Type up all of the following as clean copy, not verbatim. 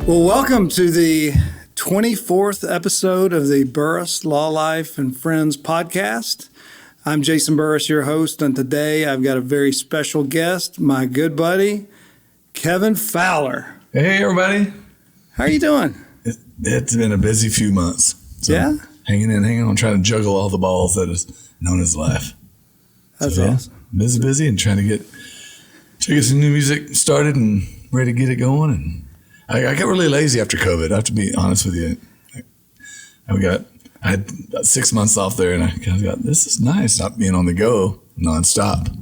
Well, welcome to the 24th episode of the Burress Law Life and Friends podcast. I'm Jason Burress, your host, and today I've got a very special guest, my good buddy, Kevin Fowler. Hey, everybody. How are you doing? It's been a busy few months. So yeah? Hanging on, trying to juggle all the balls that is known as life. That's awesome. Busy, and trying to get some new music started and ready to get it going. And I got really lazy after COVID. I have to be honest with you. I had about 6 months off there, and I kind of got, this is nice, not being on the go nonstop.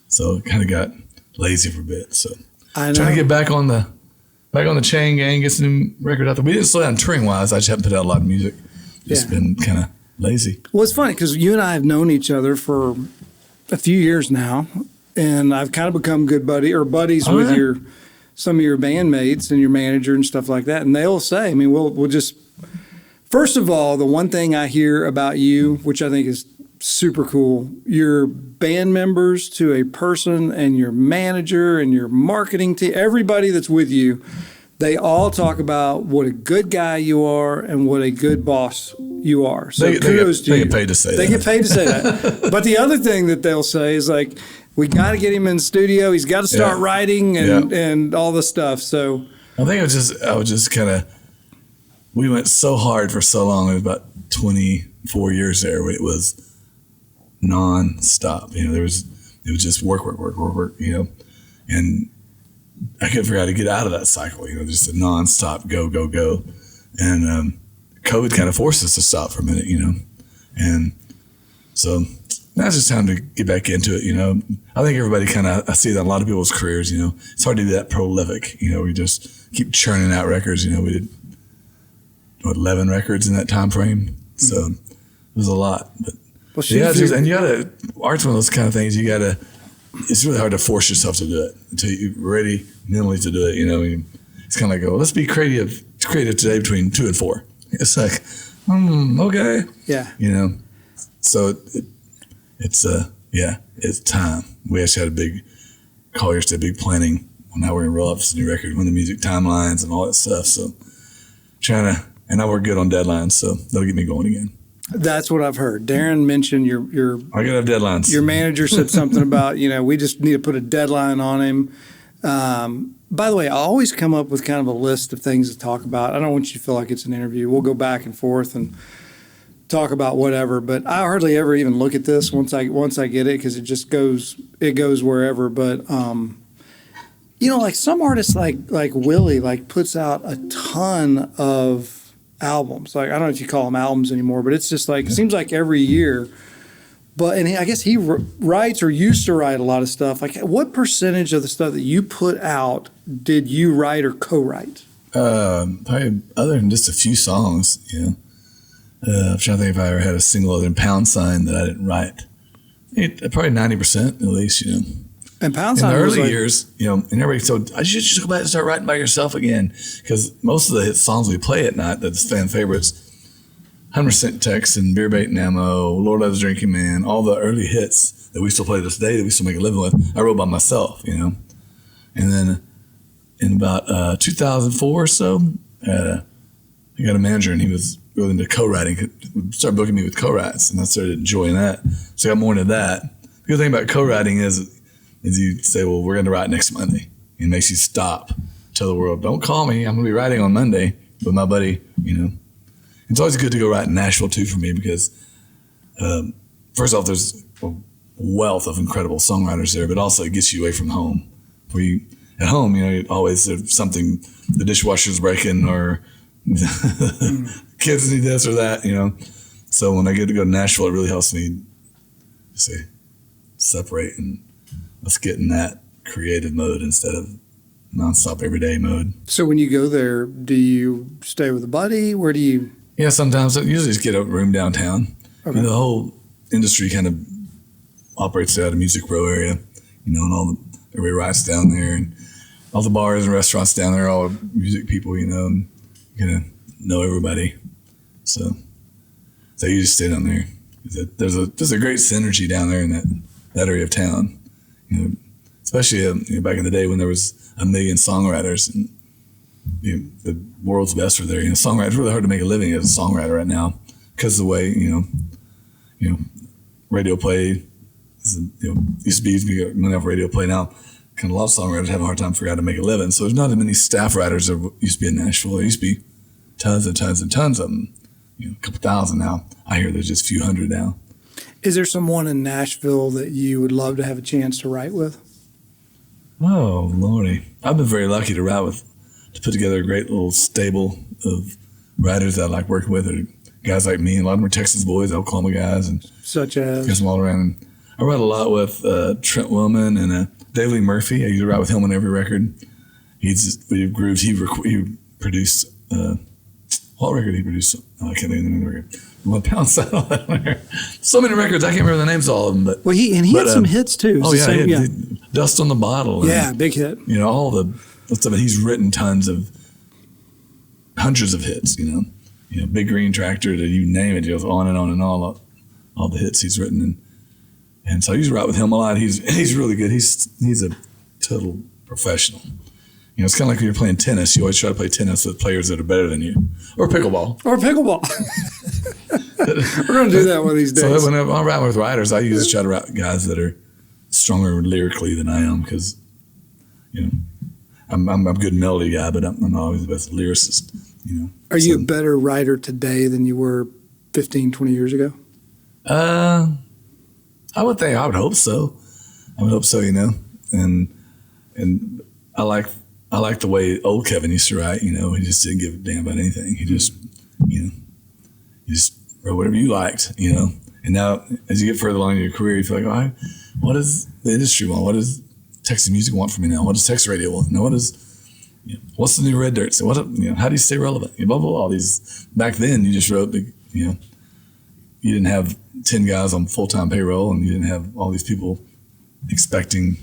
So I kind of got lazy for a bit. So trying to get back on the chain gang, get some new record out there. We didn't slow down touring wise. I just haven't put out a lot of music. Just been kind of lazy. Well, it's funny because you and I have known each other for a few years now, and I've kind of become buddies with some of your bandmates and your manager and stuff like that. And they'll say, I mean, we'll just, first of all, the one thing I hear about you, which I think is super cool, your band members to a person and your manager and your marketing team, everybody that's with you, they all talk about what a good guy you are and what a good boss you are. So kudos to you. They get paid to say that. They get paid to say that. But the other thing that they'll say is like, we got to get him in the studio. He's got to start writing and all this stuff. So I think I was just kind of, we went so hard for so long. It was about 24 years there. It was non-stop. It was just work, and I couldn't figure out how to get out of that cycle, just a non-stop go. And COVID kind of forced us to stop for a minute, and so now it's just time to get back into it. I think everybody I see that in a lot of people's careers, it's hard to be that prolific. We just keep churning out records. We did 11 records in that time frame. So it was a lot, but and you gotta, art's one of those kind of things it's really hard to force yourself to do it until you're ready mentally to do it. It's kind of like, let's be creative today between 2 and 4. It's like, okay. Yeah. So it's time. We actually had a big call yesterday, big planning on how we're going to roll up this new record, when the music timelines and all that stuff. So and now we're good on deadlines, so that'll get me going again. That's what I've heard. Darren mentioned your I gotta have deadlines. Your manager said something about, we just need to put a deadline on him. By the way, I always come up with kind of a list of things to talk about. I don't want you to feel like it's an interview. We'll go back and forth and talk about whatever, but I hardly ever even look at this once I get it, because it just goes wherever. But like some artists like Willie puts out a ton of albums. I don't know if you call them albums anymore, but it's just it seems like every year. And I guess he writes or used to write a lot of stuff. What percentage of the stuff that you put out did you write or co-write? Probably other than just a few songs, I'm trying to think if I ever had a single other than Pound Sign that I didn't write. Probably 90% at least, And Pound Sign in the early years, and everybody said, I should just go back and start writing by yourself again, because most of the hit songs we play at night, that's fan favorites, 100% Text and Beer Bait and Ammo, Lord Loves Drinking Man, all the early hits that we still play to this day that we still make a living with, I wrote by myself, And then in about 2004 or so, I got a manager, and he was really into co-writing. He started booking me with co-writes, and I started enjoying that. So I got more into that. The good thing about co-writing is you say, well, we're going to write next Monday. It makes you stop, tell the world, don't call me, I'm going to be writing on Monday with my buddy, It's always good to go write in Nashville too for me, because first off, there's a wealth of incredible songwriters there, but also it gets you away from home. At home, always there's something, the dishwasher's breaking, or kids need this or that, So when I get to go to Nashville, it really helps me separate, and let's get in that creative mode instead of nonstop everyday mode. So when you go there, do you stay with a buddy? Where do you? Yeah, sometimes. I usually just get a room downtown. Okay. The whole industry kind of operates out of Music Row area, and everybody writes down there, and all the bars and restaurants down there are all music people, and you know everybody. So you just stay down there. There's a great synergy down there in that area of town. Especially back in the day when there was a million songwriters, and the world's best are there. Songwriters, it's really hard to make a living as a songwriter right now because of the way, radio play used to be enough radio play now. Kind of a lot of songwriters have a hard time figuring out how to make a living. So there's not as many staff writers there used to be in Nashville. There used to be tons and tons and tons of them. A couple thousand now. I hear there's just a few hundred now. Is there someone in Nashville that you would love to have a chance to write with? Oh, Lordy. I've been very lucky to put together a great little stable of writers that I like working with, or guys like me. A lot of them are Texas boys, Oklahoma guys, and such as guys from all around. I write a lot with Trent Willman and Dave Lee Murphy. I usually write with him on every record. He grooves. He produced what record he produced? I can't think of the name of the record. 1 Pound Saddle. So many records, I can't remember the names of all of them. But he had some hits too. Oh yeah, Dust on the Bottle. Yeah, big hit. All the stuff. He's written hundreds of hits. Big Green Tractor, to you name it. He goes on and on and all the hits he's written, and so I usually write with him a lot. He's really good. He's a total professional. It's kind of like when you're playing tennis. You always try to play tennis with players that are better than you, or pickleball. We're going to do that one of these days. So when I'm writing with writers, I usually try to write with guys that are stronger lyrically than I am, because I'm a good melody guy, but I'm not always the best lyricist. Are you a better writer today than you were 15, 20 years ago? I would hope so. And I like the way old Kevin used to write. He just didn't give a damn about anything. He just wrote whatever you liked. And now as you get further along in your career, you feel like, all right, what does the industry want? What does Texas music want from me now? What does Texas radio want? Now, what's the new Red Dirt? So how do you stay relevant? Blah, blah, blah, all these. Back then, you just wrote you didn't have 10 guys on full-time payroll, and you didn't have all these people expecting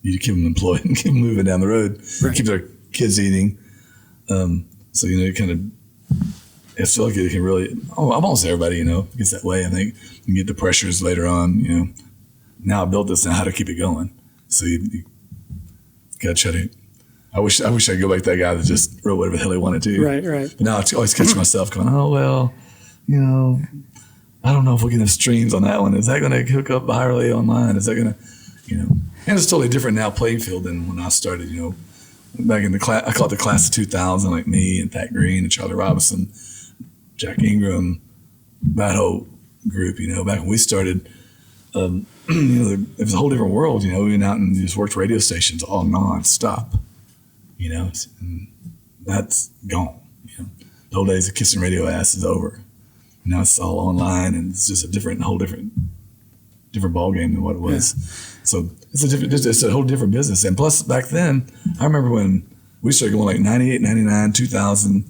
you to keep them employed and keep them moving down the road, right. Keep their kids eating. So, kind of, I feel like it can really, almost everybody, gets that way. I think you get the pressures later on, now I built this, now how to keep it going. So you got to try to, I wish I could go back to that guy that just wrote whatever the hell he wanted to. Right. But now I always catch myself going, I don't know if we'll get enough streams on that one. Is that going to hook up virally online? Is that going to, and it's totally different now playing field than when I started, back in the class. I call it the class of 2000, like me and Pat Green and Charlie Robinson, Jack Ingram, that whole group, back when we started, it was a whole different world, we went out and just worked radio stations all nonstop, and that's gone, The old days of kissing radio ass is over. Now it's all online, and it's just a whole different ball game than what it was. Yeah. So it's a whole different business. And plus, back then, I remember when we started going like 98, 99, 2000.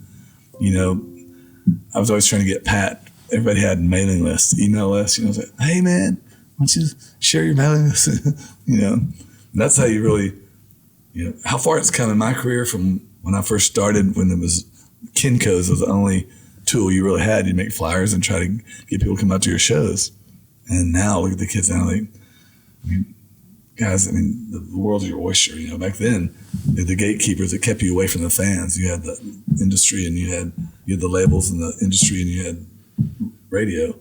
I was always trying to get Pat. Everybody had mailing lists, email lists. I was like, hey man, why don't you share your mailing list? That's how you really, how far it's come in my career from when I first started, when it was Kinko's was the only tool you really had. You make flyers and try to get people to come out to your shows. And now look at the kids now. Guys, the world's your oyster. Back then, the gatekeepers that kept you away from the fans. You had the industry, and you had the labels in the industry, and you had radio.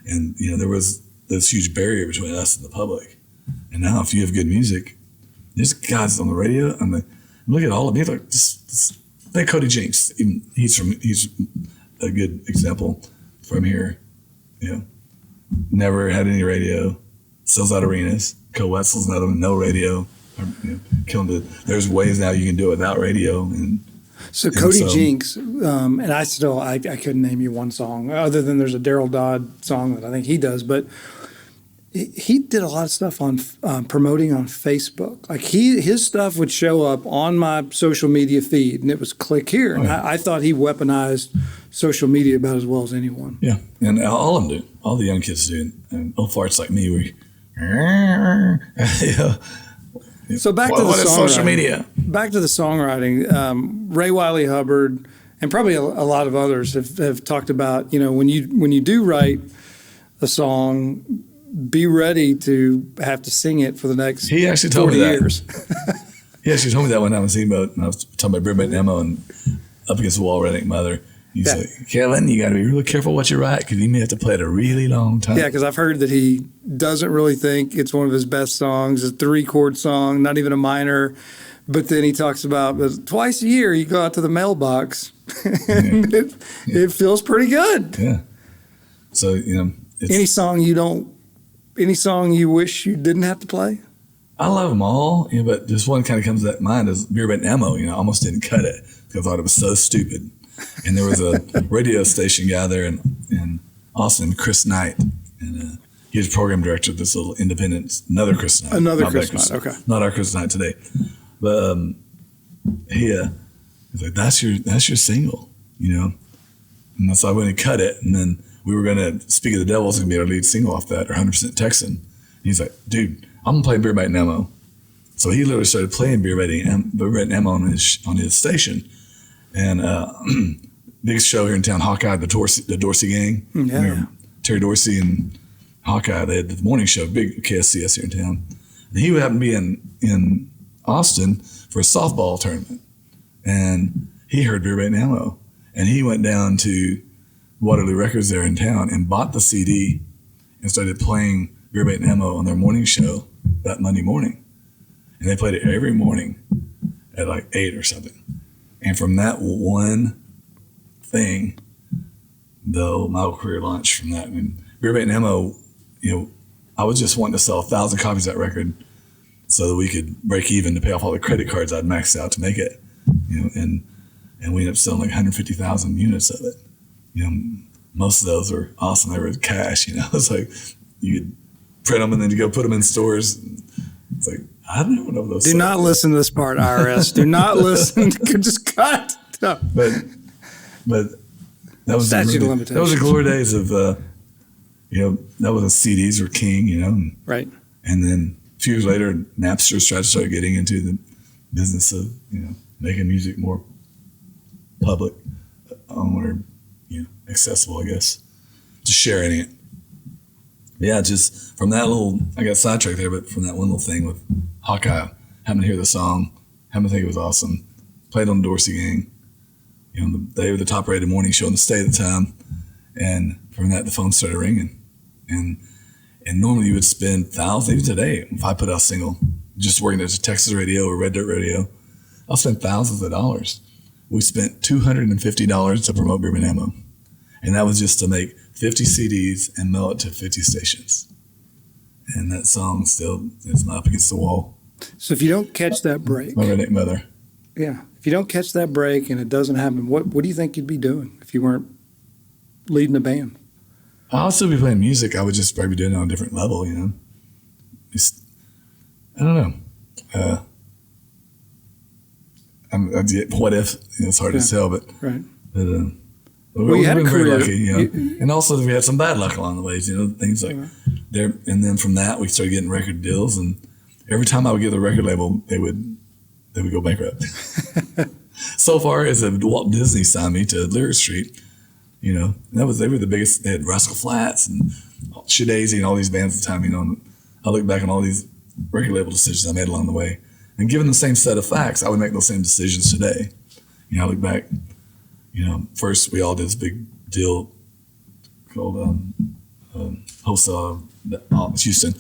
And there was this huge barrier between us and the public. And now, if you have good music, there's guys on the radio, and look at all of me. Like just think Cody Jinks. Even he's a good example from here. Never had any radio. Sells out arenas. Co Wetzel's another one, no radio. There's ways now you can do it without radio. So Cody Jinks, and I couldn't name you one song other than there's a Daryl Dodd song that I think he does, but he did a lot of stuff on promoting on Facebook. Like his stuff would show up on my social media feed, and it was click here. And I thought he weaponized social media about as well as anyone. Yeah, and all of them do. All the young kids do. And old farts like me, So back to the social media. Back to the songwriting. Ray Wiley Hubbard and probably a lot of others have talked about, when you do write a song, be ready to have to sing it for the next he actually told 40 me that. years. Yeah, she told me that one time I was Steamboat, and I was talking about Burbank Nemo and Up Against the Wall, Redneck Mother. He's like, Kevin, you got to be really careful what you write because you may have to play it a really long time. Yeah, because I've heard that he doesn't really think it's one of his best songs. It's a 3-chord song, not even a minor. But then he talks about twice a year you go out to the mailbox, and it feels pretty good. Yeah. So, any song you wish you didn't have to play? I love them all, but just one kind of comes to that mind is Burbank Nemo. I almost didn't cut it because I thought it was so stupid. And there was a radio station guy there in Austin, Chris Knight, and he was program director of this little independent, another Chris Knight. Chris Knight, okay. Not our Chris Knight today. But he's like, that's your single, And so I went and cut it, and then we were going to Speak of the Devil's going to be our lead single off that, or 100% Texan. And he's like, dude, I'm going to play Burbank Nemo. So he literally started playing Burbank Nemo on his station. And big show here in town, Hawkeye, the Dorsey Gang. Yeah. Terry Dorsey and Hawkeye, they had the morning show, big KSCS here in town. And he would happen to be in Austin for a softball tournament. And he heard Burbank Nemo. And he went down to Waterloo Records there in town and bought the CD and started playing Burbank Nemo on their morning show that Monday morning. And they played it every morning at like 8 or something. And from that one thing, though, my whole career launched from that. I mean, Burbank Nemo, I was just wanting to sell 1,000 copies of that record so that we could break even to pay off all the credit cards I'd maxed out to make it. And we ended up selling like 150,000 units of it. Most of those were awesome. They were cash. It's like you could print them and then you go put them in stores. It's like, I don't even know those. Do not listen to this part, IRS. Do not listen. Just cut. No. But that was statute of limitations. That was the glory days of that was the CDs were king, Right. And then a few years later, Napster started getting into the business of making music more public or accessible, I guess, just sharing it. Yeah, just from that I got sidetracked there, but from that one little thing with Hawkeye, happened to hear the song, happened to think it was awesome, played on the Dorsey Gang. They were the top rated morning show in the state at the time. And from that, the phone started ringing. And normally you would spend thousands, even today, if I put out a single, just working at a Texas radio or Red Dirt Radio, I'll spend thousands of dollars. We spent $250 to promote Burbank Nemo. And that was just to make 50 CDs and mail it to 50 stations. And that song still is up against the wall. So if you don't catch that break. My Redneck Mother. Yeah. If you don't catch that break and it doesn't happen, what do you think you'd be doing if you weren't leading a band? I'll still be playing music. I would just probably be doing it on a different level, Just, I don't know. What if? It's hard to tell, but right. We've had been a very career. lucky, and also we had some bad luck along the ways, things like there. And then from that, we started getting record deals, and every time I would get the record label, they would go bankrupt. So far as Walt Disney signed me to Lyric Street, they were the biggest. They had Rascal Flatts and Shadazy and all these bands at the time. I look back on all these record label decisions I made along the way, and given the same set of facts, I would make those same decisions today. I look back. First we all did this big deal called Wholesale Houston.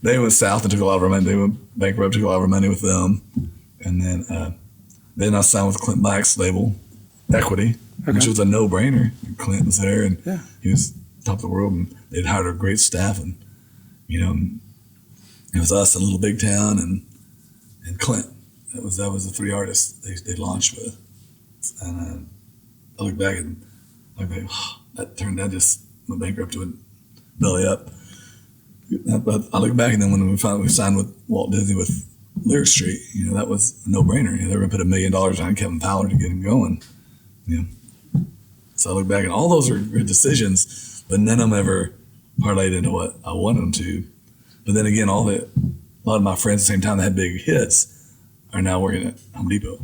They went south and took a lot of our money. They went bankrupt, took a lot of our money with them, and then I signed with Clint Black's label, Equity, which was a no-brainer. Clint was there, and he was top of the world, and they'd hired a great staff, and it was us in a little big town, and Clint. That was the three artists they launched with. And I look back and that just went bankrupt to a belly up. But I look back and then when we finally signed with Walt Disney with Lyric Street, that was a no-brainer. They were going to put $1 million on Kevin Fowler to get him going. So I look back and all those are good decisions, but none of them ever parlayed into what I wanted them to. But then again, a lot of my friends at the same time that had big hits are now working at Home Depot.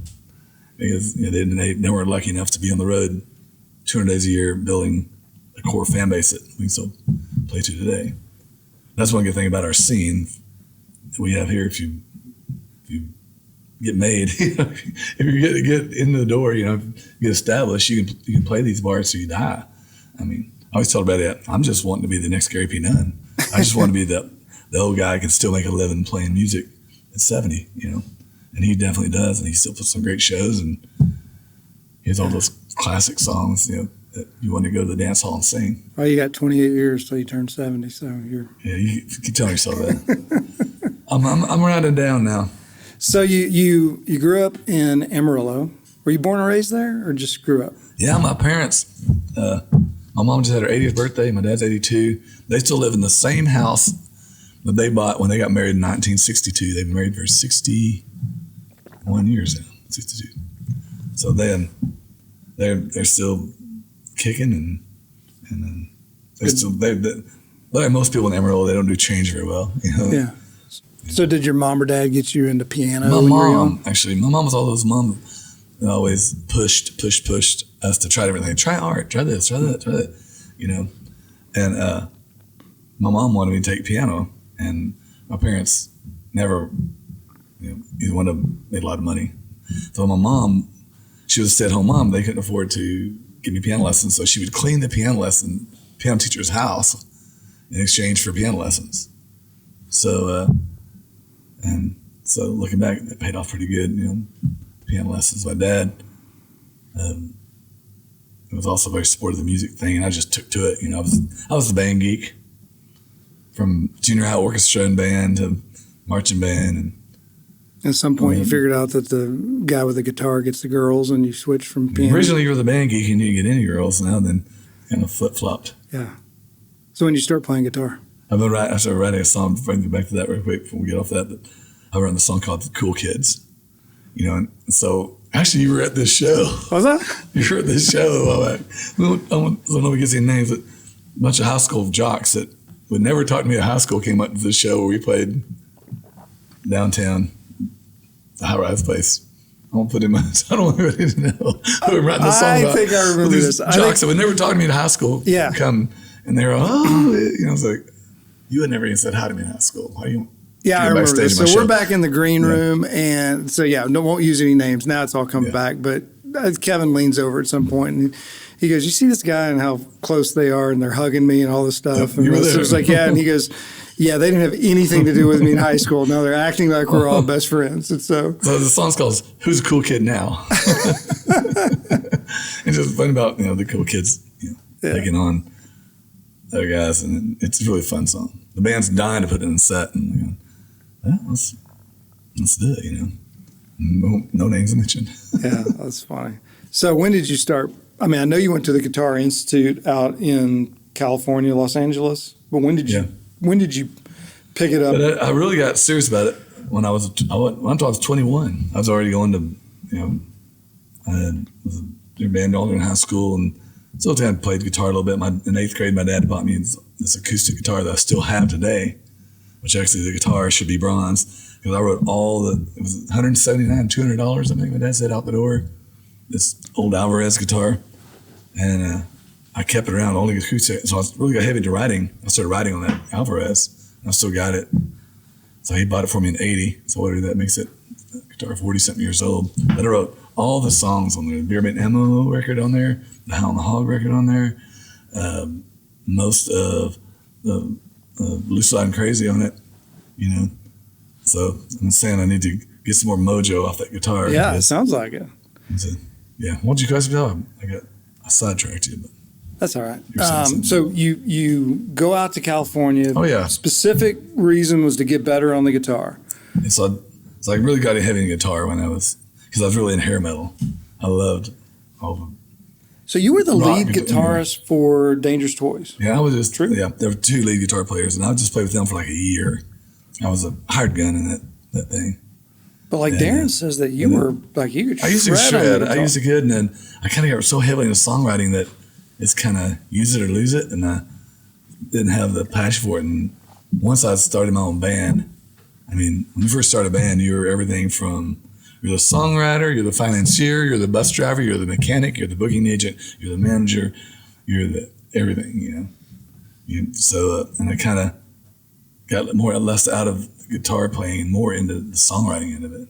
Because they weren't lucky enough to be on the road 200 days a year building a core fan base that we still play to today. That's one good thing about our scene that we have here. If you get made. If you get into the door, get established, you can play these bars till you die. I mean, I always tell everybody that I'm just wanting to be the next Gary P. Nunn. I just want to be the old guy who can still make a living playing music at 70, and he definitely does, and he still puts some great shows, and he has all those classic songs, that you want to go to the dance hall and sing. Well, you got 28 years till you turn 70, so you're... Yeah, you keep telling yourself that. I'm rounding down now. So you grew up in Amarillo. Were you born and raised there, or just grew up? Yeah, my parents, my mom just had her 80th birthday, my dad's 82. They still live in the same house that they bought when they got married in 1962. They've been married for 61 years now, 62. So then they're still kicking, and they're still like most people in Amarillo, they don't do change very well. Yeah. So did your mom or dad get you into piano? My when you were young? mom, actually, my mom was all those moms that always pushed us to try everything. Try art, try this, try that, And my mom wanted me to take piano, and my parents never, either one of them made a lot of money. So my mom, she was a stay-at-home mom. They couldn't afford to give me piano lessons, so she would clean the piano teacher's house in exchange for piano lessons. So, so looking back, it paid off pretty good, piano lessons. My dad was also very supportive of the music thing, and I just took to it. I was the band geek from junior high orchestra and band to marching band. And at some point, you figured out that the guy with the guitar gets the girls, and you switched from piano. Originally, you were the band geek and you didn't get any girls. Now then, kind of flip-flopped. Yeah. So when you start playing guitar? I started writing a song, bring back to that real quick before we get off that, but I wrote a song called The Cool Kids. And so actually you were at this show. Was I? You were at this show a while back. I don't know if we get any names, but a bunch of high school jocks that would never talk to me at high school came up to this show where we played downtown, the high-rise place. I won't put him. I don't want anybody to know who I'm writing the song about. I think I remember this. Jocks that would never talk to me in high school come, and they were, I was like, you had never even said hi to me in high school. How do you? Yeah, I remember this. So we're back in the green room, and so won't use any names. Now it's all coming back. But Kevin leans over at some point, and he goes, "You see this guy and how close they are, and they're hugging me and all this stuff." Yep, and I was like, "Yeah," and he goes, "Yeah, they didn't have anything to do with me in high school. Now they're acting like we're all best friends." And so the song's called "Who's a Cool Kid Now?" It's just funny about the cool kids taking on other guys, and it's a really fun song. The band's dying to put it in the set, and let's do it. No names mentioned. Yeah, that's funny. So when did you start? I mean, I know you went to the Guitar Institute out in California, Los Angeles, but when did you pick it up? But I really got serious about it when I was 21. I was already going to, I was a band all in high school, and still had played guitar a little bit. In 8th grade, my dad bought me this acoustic guitar that I still have today, which actually the guitar should be bronze, because I wrote it was $179, $200, I think my dad said out the door, this old Alvarez guitar. And I kept it around, only acoustic. So I really got heavy into writing. I started writing on that Alvarez, and I still got it. So he bought it for me in 80. So what that makes it, guitar 40-something years old. But I wrote all the songs on there. The Beer Bait Ammo record on there, the Hound the Hog record on there, most of the Loose Slide and Crazy on it, So I'm saying I need to get some more mojo off that guitar. Yeah, it sounds like it. Yeah. What'd you guys do? I sidetracked you, but that's all right. So you go out to California. Oh yeah. Specific reason was to get better on the guitar. So I really got heavy in guitar because I was really in hair metal. I loved all of them. So you were the lead guitarist for Dangerous Toys. Yeah, I was just true. Yeah, there were 2 lead guitar players, and I just played with them for like a year. I was a hired gun in that thing. But Darren says that you were you could shred. I used to shred. I used to good, and then I kind of got so heavily into songwriting that it's kind of use it or lose it, and I didn't have the passion for it. And once I started my own band, I mean, when you first start a band, you're everything from you're the songwriter, you're the financier, you're the bus driver, you're the mechanic, you're the booking agent, you're the manager, you're the everything, So and I kind of got more or less out of guitar playing, more into the songwriting end of it.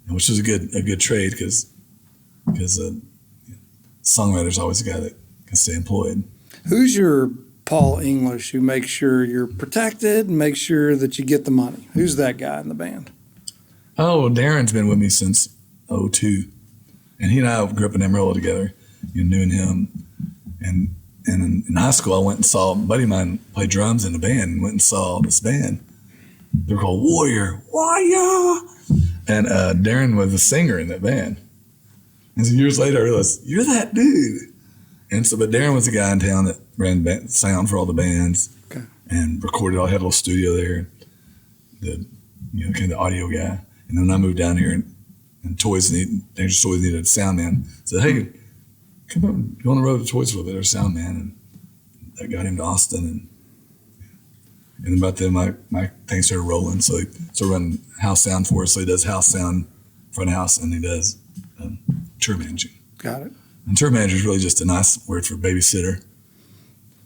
which is a good trade because songwriter's always a guy that can stay employed. Who's your Paul English who makes sure you're protected and makes sure that you get the money? Who's that guy in the band? Oh, Darren's been with me since '02, and he and I grew up in Amarillo together. You knew him, and in high school I went and saw a buddy of mine play drums in a band. And went and saw this band. They were called Warrior, and Darren was a singer in that band. And so years later I realized, you're that dude. And so, but Darren was the guy in town that ran sound for all the bands, okay, and recorded. I had a little studio there, kind of the audio guy. And then I moved down here, and Dangerous Toys needed a sound man. Said, hey, come up and go on the road to Toys for a bit, or sound man. And that got him to Austin. And about then my thing started rolling. So he started running house sound for us. So he does house sound, front of house, and he does tour managing. Got it. And tour manager is really just a nice word for babysitter,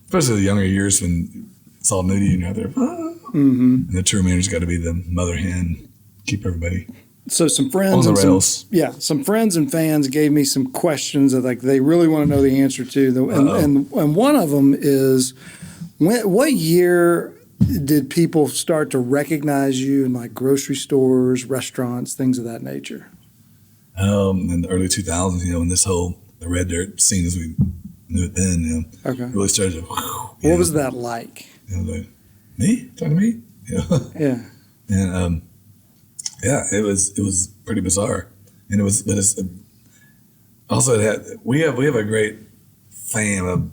especially the younger years when it's all nudie and you're out there. And the tour manager's got to be the mother hen, keep everybody so some friends on the rails. Some friends and fans gave me some questions that they really want to know the answer to. And one of them is, what year did people start to recognize you in like grocery stores, restaurants, things of that nature? In the early 2000s, in this whole the red dirt scene as we knew it then, okay, really started to. What was that like? Me talking to me? Yeah. And it was pretty bizarre, and we have a great fame of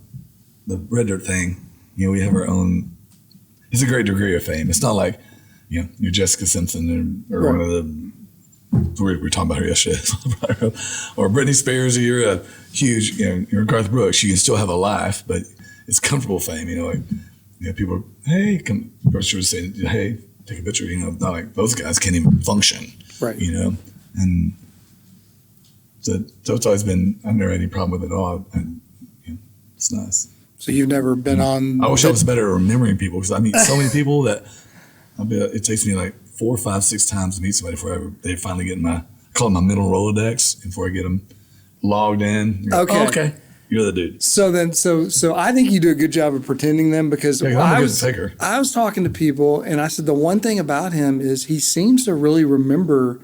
the red dirt thing. We have our own. It's a great degree of fame. It's not like you're Jessica Simpson or right, one of the. We were talking about her yesterday, or Britney Spears, or you're a huge, you're Garth Brooks. You can still have a life, but it's comfortable fame. People, hey, come, grocery store saying, hey, take a picture. Not like those guys can't even function, right? And so it's always been. I've never had any problem with it at all, and it's nice. So you've never been on. I wish I was better at remembering people because I meet so many people that it takes me like 4, 5, 6 times to meet somebody before they finally get I call it my middle Rolodex before I get them logged in. Okay. You're the dude. So I think you do a good job of pretending them because I'm a good faker. I was talking to people and I said the one thing about him is he seems to really remember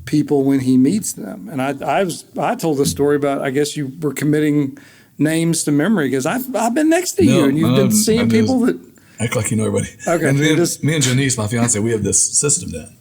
people when he meets them. And I told the story about, I guess you were committing names to memory because I've been next to you and you've been seeing people that act like you know everybody. Okay. And me and Janice, my fiance, we have this system down.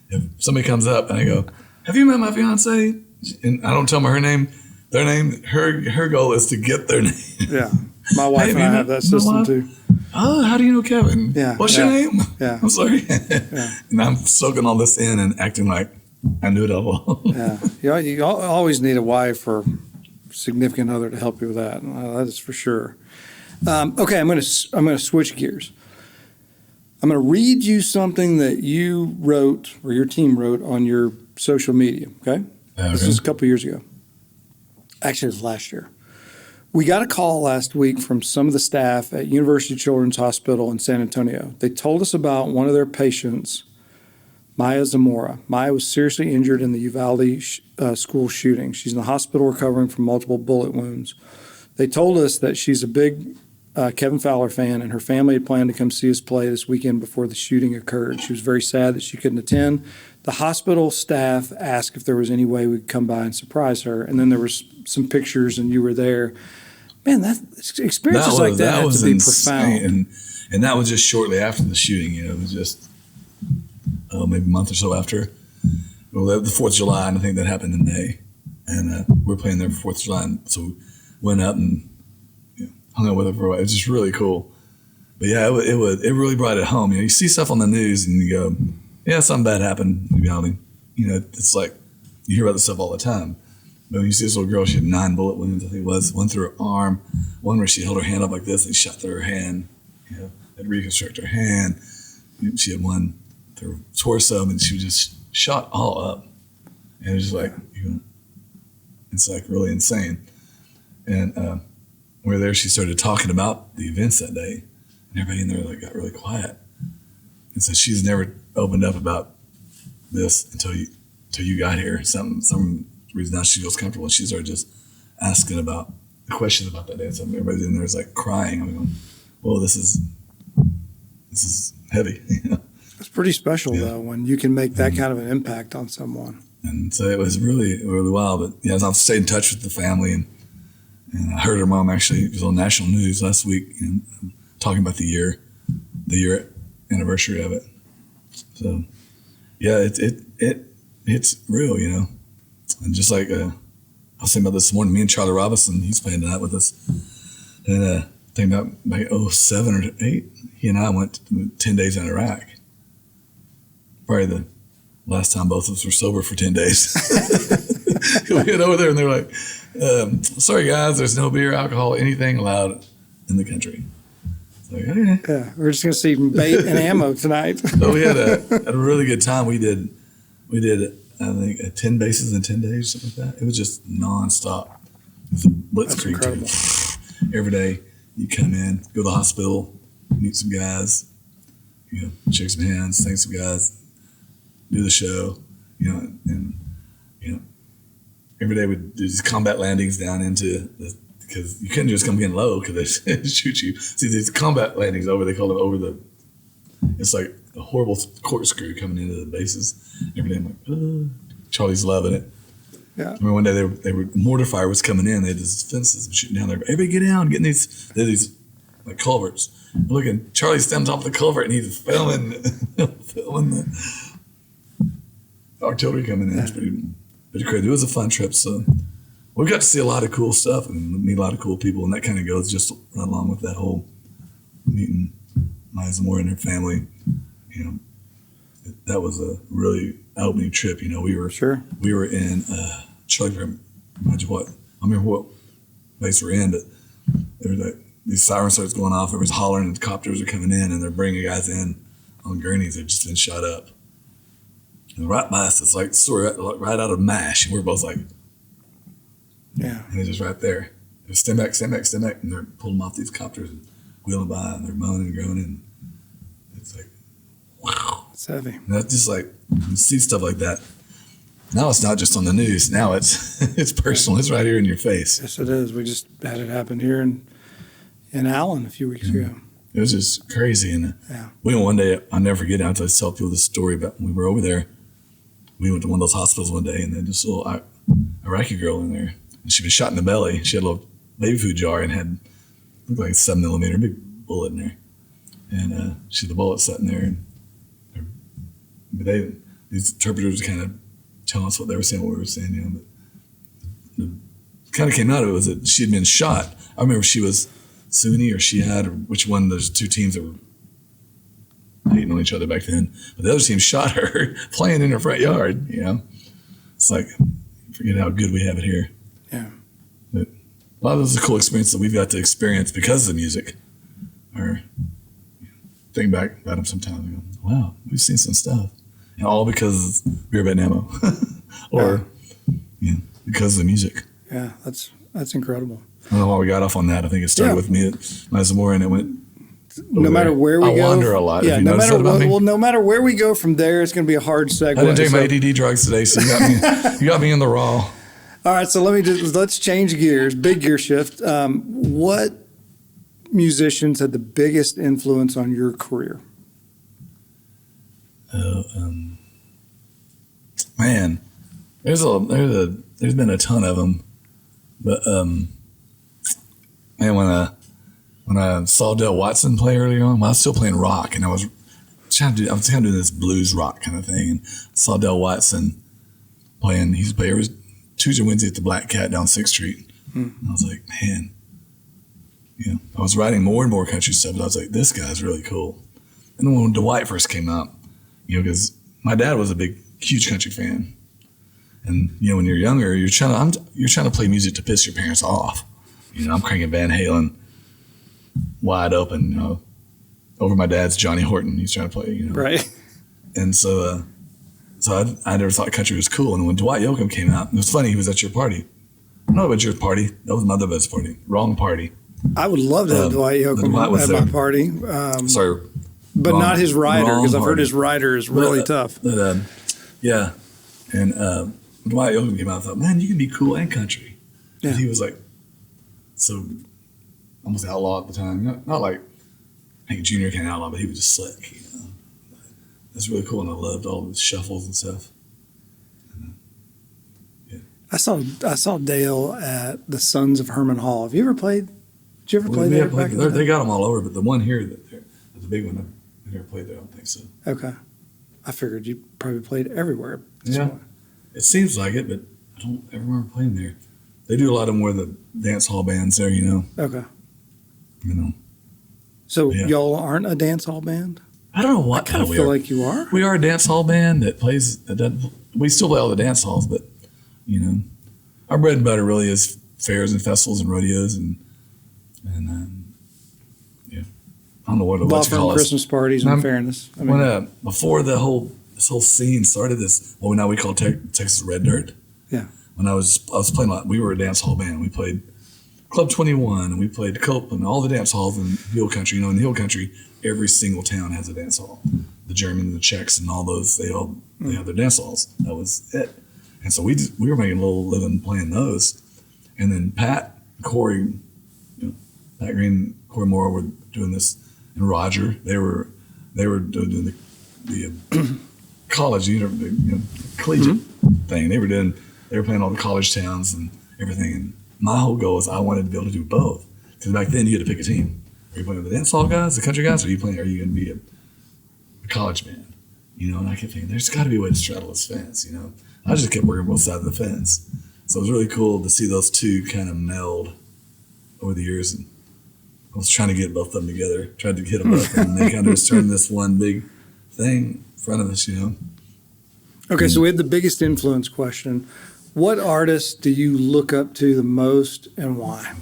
If somebody comes up and I go, have you met my fiance? And I don't tell them her name, their name. Her goal is to get their name. Yeah. My wife and I have that system too. Oh, how do you know Kevin? Yeah. What's your name? Yeah. I'm sorry. Yeah. And I'm soaking all this in and acting like I knew it all. Yeah. You always need a wife or significant other to help you with that. That is for sure. Okay, I'm going to switch gears. I'm going to read you something that you wrote or your team wrote on your social media. Okay, This was a couple years ago. Actually, it was last year. We got a call last week from some of the staff at University Children's Hospital in San Antonio. They told us about one of their patients, Maya Zamora. Maya was seriously injured in the Uvalde school shooting. She's in the hospital recovering from multiple bullet wounds. They told us that she's a big Kevin Fowler fan, and her family had planned to come see us play this weekend before the shooting occurred. She was very sad that she couldn't attend. The hospital staff asked if there was any way we could come by and surprise her, and then there was some pictures, and you were there. Man, experiences like that have to be profound. And that was just shortly after the shooting. It was just maybe a month or so after. Well, the 4th of July, and I think that happened in May. And we were playing there for 4th of July, and so we went up and hung out with her for a while. It was just really cool. But yeah, it really brought it home. You see stuff on the news and you go, yeah, something bad happened in reality. It's like you hear about this stuff all the time. But when you see this little girl, she had 9 bullet wounds, I think it was. One through her arm, one where she held her hand up like this and shot through her hand. Had reconstructed her hand. She had one through her torso, and she was just shot all up. And it was just like, it's like really insane. And we were there, she started talking about the events that day, and everybody in there got really quiet. And so she's never opened up about this until till you got here. Some reason now she feels comfortable, and she started just asking about the questions about that dance. Everybody in there is like crying. I'm going, "Whoa, this is heavy." It's pretty special though when you can make that kind of an impact on someone. And so it was really, really wild. But yeah, I've stayed in touch with the family, and I heard her mom actually was on national news last week, talking about the year anniversary of it. So yeah, it's real, And just like I was thinking about this morning, me and Charlie Robinson, he's playing tonight with us, and thinking about like 07 or 08, he and I went 10 days in Iraq. Probably the last time both of us were sober for 10 days. We went over there and they were like, sorry guys, there's no beer, alcohol, anything allowed in the country. Like, okay. Yeah, we're just going to see bait and ammo tonight. But we had a really good time. We did I think 10 bases in 10 days, something like that. It was just nonstop. It was a blitzkrieg. Every day you come in, go to the hospital, meet some guys, shake some hands, thank some guys, do the show, and every day we do these combat landings down into because you couldn't just come in low because they shoot you. See these combat landings they call them over the. It's like a horrible corkscrew coming into the bases. Every day I'm like, Charlie's loving it. Yeah. I remember one day they were mortar fire was coming in. They had these fences shooting down there. Everybody get down, getting these like culverts. Looking, Charlie stems off the culvert and he's filming the artillery coming in. It's pretty crazy. It was a fun trip. So we got to see a lot of cool stuff and meet a lot of cool people, and that kind of goes just right along with that whole meeting Maya Zamora and her family. That was a really eye-opening trip. We were in Charlie. Imagine what? I remember what place we're in, but there was like these siren starts going off. Everyone's hollering, and copters are coming in, and they're bringing guys in on gurneys. They've just been shot up. And right by us, it's like the story right out of MASH. And we're both like, yeah. And it's just right there. They're stand back, and they're pulling them off these copters and wheeling by, and they're moaning and groaning. It's like, wow. It's heavy. And that's just like, you see stuff like that. Now it's not just on the news. Now it's personal. It's right here in your face. Yes, it is. We just had it happen here in Allen a few weeks ago. It was just crazy. And we went one day, I'll never forget it. I'll tell people this story about when we were over there. We went to one of those hospitals one day, and then this little Iraqi girl in there. And she'd been shot in the belly. She had a little baby food jar and looked like a 7mm, big bullet in there. And she had the bullet sitting there. And these interpreters kind of telling us what they were saying, what we were saying. But it kind of came out of it was that she had been shot. I remember she was Sunni or Shiite, or which one. There's two teams that were hating on each other back then. But the other team shot her playing in her front yard. It's like, forget how good we have it here. Yeah. But a lot of those are cool experiences that we've got to experience because of the music. Or think back about them sometimes and go, wow, we've seen some stuff. And all because of beer, bed, and ammo. Or because of the music. Yeah, that's incredible. I don't know why we got off on that. I think it started with me at Maya Zamora, and it went. No matter where we go, I wander a lot. Yeah, no matter where we go from there, it's going to be a hard segue. I didn't take my ADD drugs today, so you got me in the raw. All right, so let's change gears. Big gear shift. What musicians had the biggest influence on your career? Man, there's been a ton of them, but man, when I saw Del Watson play early on, I was still playing rock, and I was trying to do this blues rock kind of thing, and saw Del Watson playing. He's playing every Tuesday, Wednesday at the Black Cat down 6th Street. And I was like, man, I was writing more and more country stuff, and I was like, this guy's really cool. And then when Dwight first came out, because my dad was a huge country fan, and when you're younger, you're trying to play music to piss your parents off. I'm cranking Van Halen wide open, over my dad's Johnny Horton. He's trying to play, Right. And so I never thought country was cool. And when Dwight Yoakam came out, it was funny. He was at your party. No, but your party. That was my other best party. Wrong party. I would love to have Dwight Yoakam at my party. Sorry. But not his rider, because I've heard his rider is really tough. But, yeah. And Dwight Yoakam came out and thought, man, you can be cool and country. Yeah. And he was like, so almost outlaw at the time. Not like Hank Jr. kind of outlaw, but he was just slick, you know. That's really cool, and I loved all the shuffles and stuff. I saw Dale at the Sons of Herman Hall. Have you ever played? Did you ever play there? They got them all over, but the one here, the big one, I never played there. I don't think so. Okay. I figured you probably played everywhere. Yeah. It seems like it, but I don't ever remember playing there. They do a lot of more of the dance hall bands there, you know. Okay. You know. So y'all aren't a dance hall band? I don't know what. I kind of feel like you are. We are a dance hall band that plays. We still play all the dance halls, but you know, our bread and butter really is fairs and festivals and rodeos and yeah. I don't know what you call us. Christmas parties. In fairness, I mean, when before this whole scene started, what now we call Texas Red Dirt. Yeah. When I was playing a lot, we were a dance hall band. We played Club 21 and we played Copeland, all the dance halls in Hill Country. You know, in Hill Country, every single town has a dance hall. The German, the Czechs, and all those, they have their dance halls. That was it. And so we were making a little living playing those. And then Pat, Corey, Pat Green, Corey Moore were doing this, and Roger, they were doing the college, collegiate thing. They were playing all the college towns and everything. And my whole goal is I wanted to be able to do both. Because back then you had to pick a team. Are you playing with the dance hall guys, the country guys, or are you going to be a college band? You know, and I kept thinking, there's got to be a way to straddle this fence, you know. I just kept working both sides of the fence. So it was really cool to see those two kind of meld over the years. And I was trying to get both of them together, tried to hit them both, and they kind of just turned this one big thing in front of us, you know. Okay, so we had the biggest influence question. What artists do you look up to the most and why?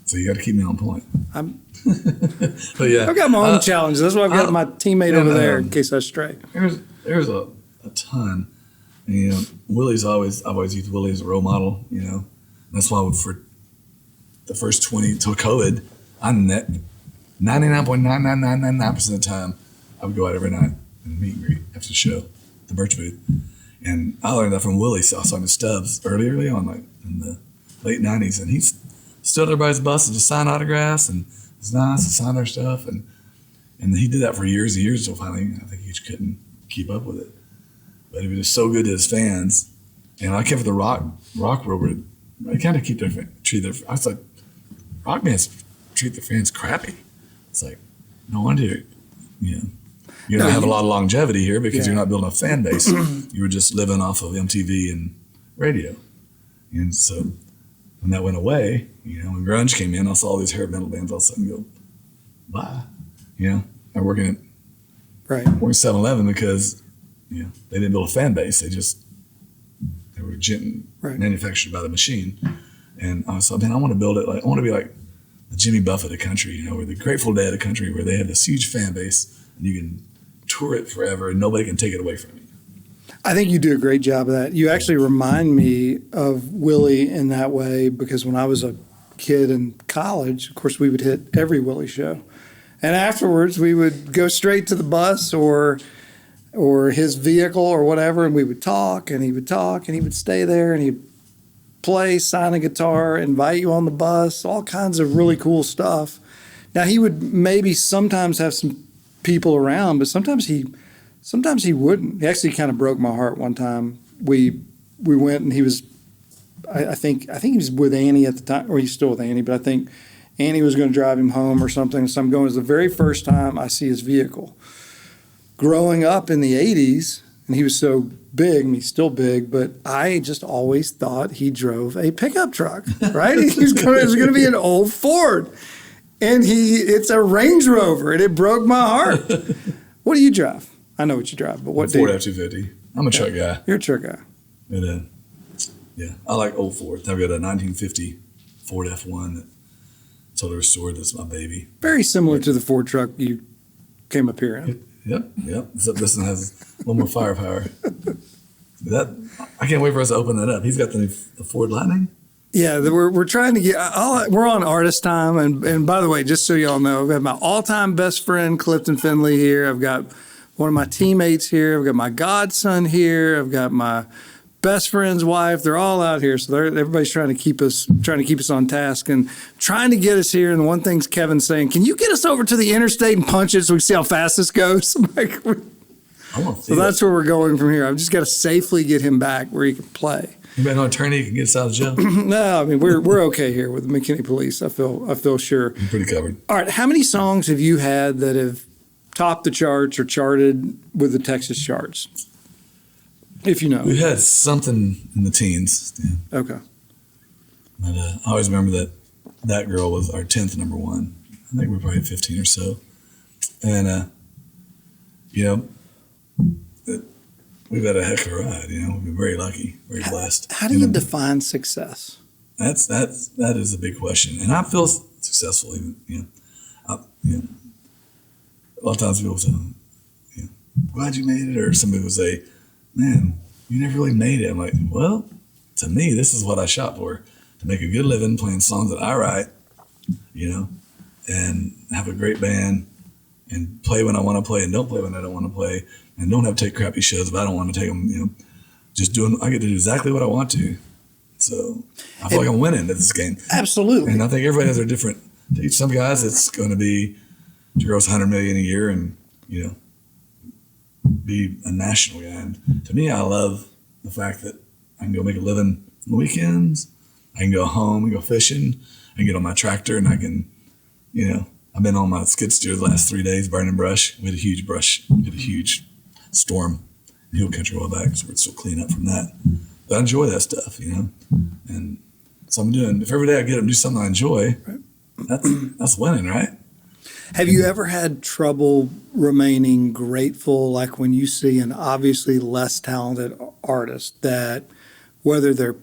So you got to keep me on point. But yeah, I've got my own challenge. That's why I've got my teammate over there in case I stray. There's a ton. And, you know, I've always used Willie as a role model. You know, that's why for the first 20 till COVID, I 99.99999% of the time I would go out every night and meet and greet after the show, at the Birch booth. And I learned that from Willie. So I saw him at Stubbs early on, like in the late 90s, and he stood at everybody's bus and just signed autographs, and it was nice and signed our stuff, and he did that for years and years until finally I think he just couldn't keep up with it. But he was just so good to his fans, and I kept with the rock world. I kind of I was like, rock bands treat their fans crappy. It's like, no wonder, you don't have a lot of longevity here because you're not building a fan base. You were just living off of MTV and radio. And so when that went away, when grunge came in, I saw all these hair metal bands all of a sudden go, bye. I'm working at 7-Eleven because they didn't build a fan base. They were manufactured by the machine. And I was like, man, I want to build it. I want to be like the Jimmy Buffett of country, or the Grateful Dead of country, where they have this huge fan base and you can tour it forever and nobody can take it away from you. I think you do a great job of that. You actually remind me of Willie in that way, because when I was a kid in college, of course, we would hit every Willie show. And afterwards, we would go straight to the bus or his vehicle or whatever, and we would talk, and he would stay there, and he'd play, sign a guitar, invite you on the bus, all kinds of really cool stuff. Now, he would maybe sometimes have some people around, but sometimes he wouldn't. He actually kind of broke my heart one time. We went, and he was, I think he was with Annie at the time, or he's still with Annie, but I think Annie was going to drive him home or something. So I'm going, it's the very first time I see his vehicle. Growing up in the 80s, and he was so big, and he's still big, but I just always thought he drove a pickup truck, right? It was going to be an old Ford. And it's a Range Rover, and it broke my heart. What do you drive? I know what you drive, but what do you? Ford F-250. I'm a truck guy. You're a truck guy. But, I like old Fords. I've got a 1950 Ford F1 that I totally restored. That's my baby. Very similar to the Ford truck you came up here in. Yep. Except this one has a little more firepower. I can't wait for us to open that up. He's got the Ford Lightning. Yeah, we're trying to get. We're on artist time, and by the way, just so y'all know, I've got my all-time best friend Clifton Finley here. I've got one of my teammates here. I've got my godson here. I've got my best friend's wife. They're all out here. So everybody's trying to keep us on task and trying to get us here. And one thing's Kevin's saying, can you get us over to the interstate and punch it so we see how fast this goes? I'm like, so that's where we're going from here. I've just got to safely get him back where he can play. You got no attorney who can get us out of jail? No, I mean, we're okay here with the McKinney Police. I feel sure. I'm pretty covered. All right. How many songs have you had that have topped the charts or charted with the Texas charts? If you know. We had something in the teens. Yeah. Okay. But I always remember that girl was our 10th number one. I think we were probably 15 or so. And, we've had a heck of a ride. We've been very lucky, very blessed. How do you define success? That is a big question. And I feel successful even, a lot of times people say, glad you made it. Or somebody will say, man, you never really made it. I'm like, well, to me, this is what I shot for, to make a good living playing songs that I write, and have a great band and play when I want to play and don't play when I don't want to play and don't have to take crappy shows if I don't want to take them, I get to do exactly what I want to. So I feel like I'm winning at this game. Absolutely. And I think everybody has their different, to each some guys, it's going to be to gross $100 million a year and, be a national guy. And to me, I love the fact that I can go make a living on the weekends. I can go home and go fishing. I can get on my tractor and I can, I've been on my skid steer the last 3 days burning brush. We had a huge storm in Hill Country a while back, so we're still cleaning up from that. But I enjoy that stuff, And so I'm doing, if every day I get up and do something I enjoy, that's winning, right? Have you ever had trouble remaining grateful, like when you see an obviously less talented artist that, whether they're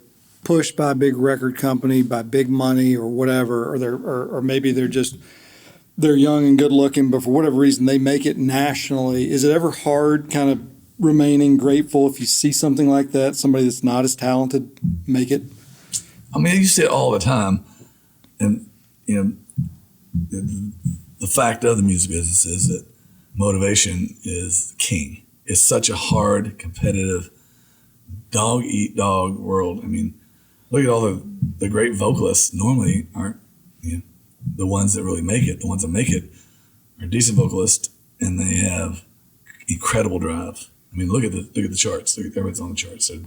pushed by a big record company, by big money or whatever, or maybe they're young and good looking, but for whatever reason they make it nationally? Is it ever hard kind of remaining grateful if you see something like that, somebody that's not as talented make it? I mean, you see it all the time. And, the fact of the music business is that motivation is king. It's such a hard, competitive, dog-eat-dog world. I mean, look at all the great vocalists normally aren't, the ones that really make it. The ones that make it are decent vocalists, and they have incredible drive. I mean, look at the charts. Look at everybody's on the charts. So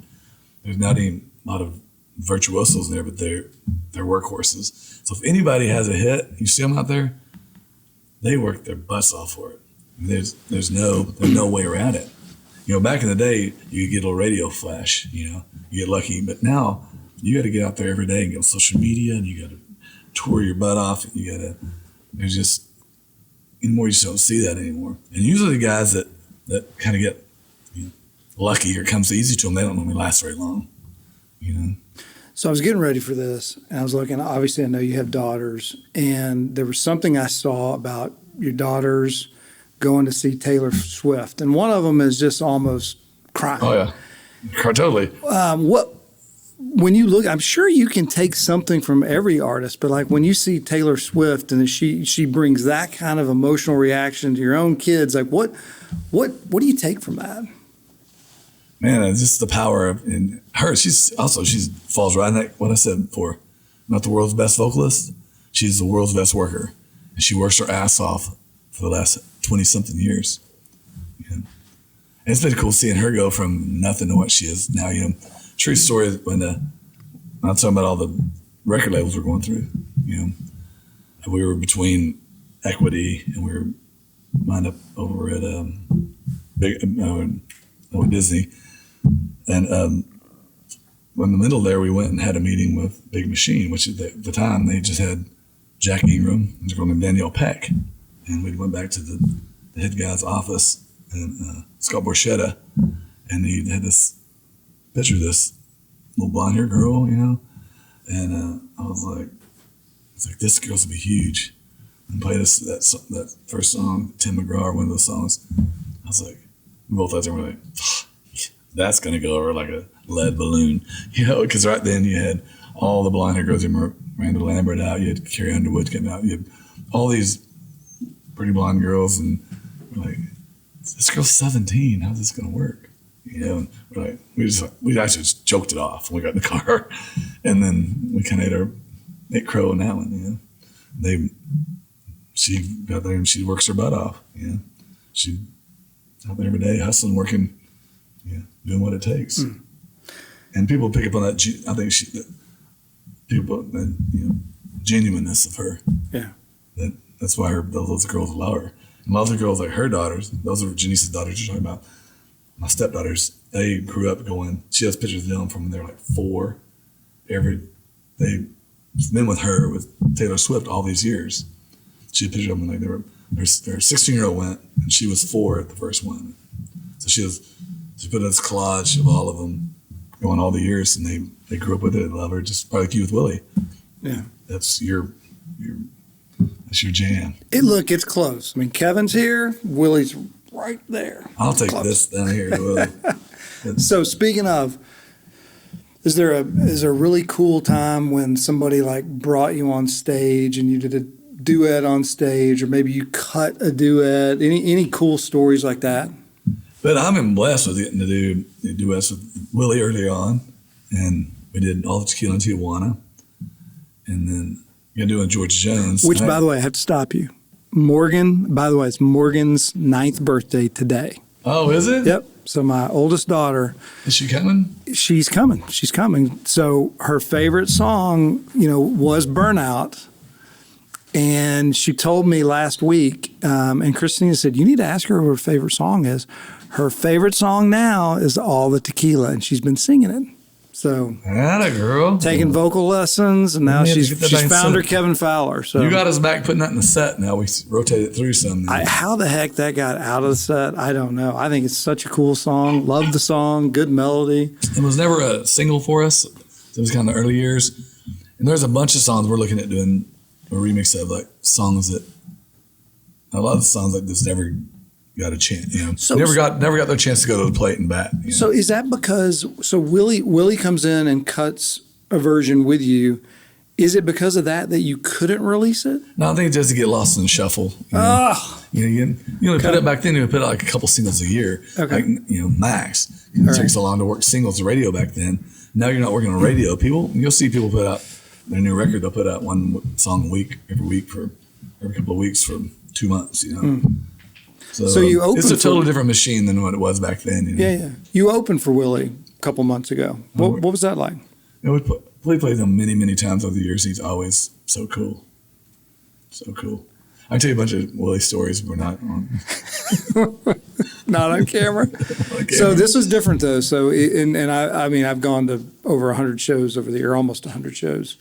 there's not even a lot of virtuosos there, but they're workhorses. So if anybody has a hit, you see them out there, they work their butts off for it. I mean, there's no way around it. Back in the day, you could get a little radio flash. You get lucky, but now you got to get out there every day and get on social media, and you got to tour your butt off. There's just anymore. You just don't see that anymore. And usually the guys that kind of get lucky or comes easy to them, they don't normally last very long. So I was getting ready for this, and I was looking. Obviously, I know you have daughters, and there was something I saw about your daughters going to see Taylor Swift, and one of them is just almost crying. Oh yeah, totally. When you look, I'm sure you can take something from every artist, but like when you see Taylor Swift and she brings that kind of emotional reaction to your own kids, like what do you take from that? Man, it's just the power in her. She falls right in that, what I said before. Not the world's best vocalist. She's the world's best worker. And she works her ass off for the last 20-something years. And it's been cool seeing her go from nothing to what she is now. True story, when I'm talking about all the record labels we're going through. We were between Equity and we were lined up over at Disney. And in the middle there, we went and had a meeting with Big Machine, which at the time they just had Jack Ingram and a girl named Danielle Peck. And we went back to the head guy's office, and Scott Borchetta, and he had this picture of this little blonde hair girl, and I was like, this girl's gonna be huge. And played that first song, Tim McGraw, one of those songs. I was like, we both out there were like, that's going to go over like a lead balloon, because right then you had all the blonde hair girls, Miranda Lambert out, you had Carrie Underwood come out, you had all these pretty blonde girls, and we're like, this girl's 17. How's this going to work? You know, and we actually just joked it off when we got in the car, and then we kind of ate crow on that one. You know, she got there and she works her butt off. You know, she out there every day hustling, working, doing what it takes. And people pick up on that. I think genuineness of her. Yeah. That's why those girls love her. And my other girls, like her daughters, those are Janice's daughters you're talking about. My stepdaughters, they grew up going. She has pictures of them from when they were like 4. They've been with her with Taylor Swift all these years. She had pictures of them when her 16-year-old went, and she was 4 at the first one. So she put this collage of all of them going all the years, and they grew up with it. They love her, just probably like you with Willie. Yeah, that's your jam. It's close. I mean, Kevin's here, Willie's right there. I'll take this down here, Willie. So speaking of, is there a really cool time when somebody like brought you on stage and you did a duet on stage, or maybe you cut a duet? Any cool stories like that? But I've been blessed with getting to do duets with Willie early on, and we did All the Tequila in Tijuana, and then you're doing George Jones. Which, by the way, I have to stop you. Morgan, by the way, it's Morgan's 9th birthday today. Oh, is it? Yep. So my oldest daughter. Is she coming? She's coming. She's coming. So her favorite song, was Burnout. And she told me last week, and Christina said, you need to ask her what her favorite song is. Her favorite song now is All the Tequila, and she's been singing it. So, atta girl. Taking vocal lessons, and now she's found her Kevin Fowler. So you got us back putting that in the set now. We rotated it through some. How the heck that got out of the set, I don't know. I think it's such a cool song. Love the song, good melody. It was never a single for us. It was kind of the early years. And there's a bunch of songs we're looking at doing a remix of, like songs that a lot of the songs like this never got a chance. So, never got their chance to go to the plate and bat. So is that because Willie comes in and cuts a version with you? Is it because of that you couldn't release it? No, I think it's just to get lost in the shuffle. You put it back then. You put out like a couple singles a year, max. It takes so long to work singles to radio back then. Now you're not working on radio. You'll see people put out their new record. They'll put out one song a week, every couple of weeks for 2 months. So you it's a totally different machine than what it was back then. Yeah. You opened for Willie a couple months ago. What was that like? We played him many, many times over the years. He's always so cool. So cool. I can tell you a bunch of Willie stories, but we're not on. Not on camera. So this was different though. So I mean I've gone to over 100 shows over the year, almost 100 shows,